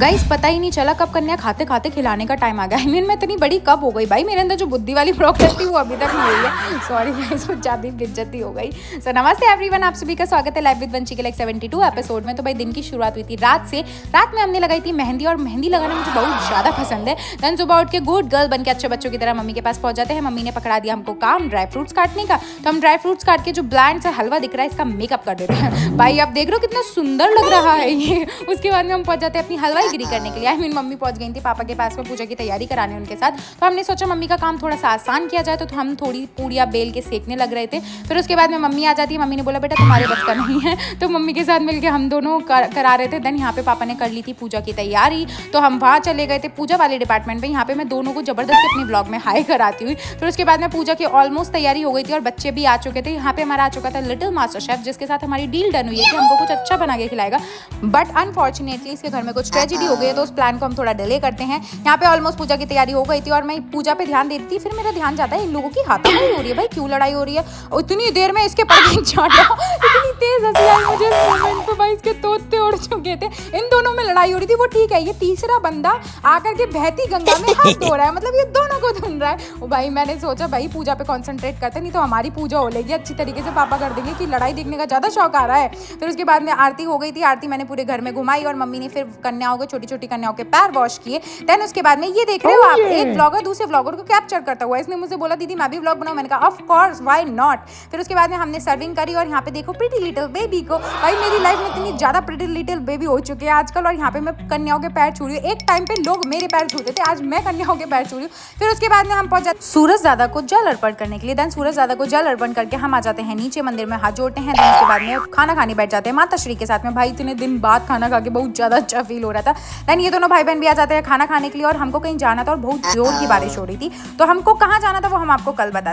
Guys पता ही नहीं चला कब कन्या खाते खाते खिलाने का टाइम आ गया। I mean, मैं इतनी बड़ी कब हो गई भाई, मेरे अंदर जो बुद्धि वाली प्रोग्रेस थी वो अभी तक नहीं हुई है। सॉरी गाइस, कुछ ज़्यादा बेइज्जती हो गई। सो नमस्ते एवरीवन, आप सभी का स्वागत है लाइव विद वंशी के 72 एपिसोड में। तो भाई दिन की शुरुआत हुई थी रात से। रात में हमने लगाई थी मेहंदी, और मेहंदी लगाना मुझे बहुत ज़्यादा पसंद है। देन सुबह उठ के गुड गर्ल बन के अच्छे बच्चों की तरह मम्मी के पास पहुंच जाते हैं। मम्मी ने पकड़ा दिया हमको काम ड्राई फ्रूट्स काटने का, तो हम ड्राई फ्रूट्स काट के जो ब्लैंड सा हलवा दिख रहा है इसका मेकअप कर देते हैं। भाई आप देख रहे हो कितना सुंदर लग रहा है ये। उसके बाद में हम पहुंच जाते हैं अपनी हलवाई गिरी करने के लिए। I mean, मम्मी पहुंच गई थी पापा के पास में पूजा की तैयारी कराने उनके साथ। तो हमने सोचा मम्मी का काम थोड़ा सा आसान किया जाए, तो हम थोड़ी पूड़ियाँ बेल के सेकने लग रहे थे। फिर उसके बाद में मम्मी आ जाती है। मम्मी ने बोला बेटा तुम्हारे बस का नहीं है, तो मम्मी के साथ मिलकर हम दोनों करा रहे थे। देन यहाँ पे पापा ने कर ली थी पूजा की तैयारी, तो हम वहाँ चले गए थे पूजा वाले डिपार्टमेंट में। यहाँ पे मैं दोनों को जबरदस्ती अपने ब्लॉग में हाई कराती हुई। फिर उसके बाद में पूजा की ऑलमोस्ट तैयारी हो गई थी और बच्चे भी आ चुके थे। यहाँ पे हमारा आ चुका था लिटिल मास्टर शेफ, जिसके साथ हमारी डील डन हुई है कि हमको कुछ अच्छा बना के खिलाएगा। बट अनफॉर्चुनेटली इसके घर में कुछ ट्रेजेडी हो गई है, तो उस प्लान को हम थोड़ा डिले करते हैं। यहाँ पे ऑलमोस्ट पूजा की तैयारी हो गई थी और मैं पूजा पे ध्यान देती थी। फिर मेरा ध्यान जाता है इन लोगों की हाथापाई हो रही है। भाई क्यों लड़ाई हो रही है? इतनी देर में इसके पर चाटा, इतनी तेज हंसी आई मुझे इस मोमेंट पे। भाई इसके तोते उड़ चुके थे, इन दोनों में लड़ाई हो रही थी। वो ठीक है, ये तीसरा बंदा आकर के बहती गंगा में हाथ धो रहा है, मतलब ये दोनों को धुन रहा है। ओ भाई मैंने सोचा भाई पूजा पे कॉन्सेंट्रेट करते, नहीं तो हमारी पूजा हो लेगी अच्छी तरीके से। पापा कर देंगे कि लड़ाई देखने का ज्यादा शौक आ रहा है। फिर उसके बाद में आरती हो गई थी। आरती मैंने पूरे घर में घुमाई और मम्मी ने फिर कन्याओं को, छोटी छोटी कन्याओं के पैर वॉश किए। देन उसके बाद में ये देख रहे हो आप, एक ब्लॉगर दूसरे ब्लॉगर को कैप्चर करता हुआ। इसने मुझसे बोला दीदी मैं भी ब्लॉग बनाऊं। मैंने कहा ऑफ कोर्स व्हाई नॉट। फिर उसके बाद में हमने सर्विंग करी और यहाँ पे देखो प्रिटी लिटिल बेबी को। भाई मेरी लाइफ में इतनी ज्यादा प्रिटी लिटिल बेबी हो चुकी है आजकल, और यहाँ पे मैं कन्याओं के पैर छू रही हूँ। एक टाइम पे लोग मेरे पैर छूते थे, आज मैं कन्याओं के पैर छू रही हूँ। फिर उसके बाद में हम पहुंच जाते सूरज दादा को जल अर्पण करने के लिए। देन सूरज दादा को जल अर्पण करके हम आ जाते हैं नीचे मंदिर में, हाथ जोड़ते हैं। देन उसके बाद में खाना खाने बैठ जाते हैं माता श्री के साथ में। भाई इतने दिन बाद खाना खा के बहुत ज्यादा अच्छा फील हो रहा था। देन ये दोनों भाई बहन भी आ जाते हैं खाना खाने के लिए, और हमको कहीं जाना था और बहुत जोर की बारिश हो रही थी। तो हमको कहाँ जाना था वो हम आपको कल बता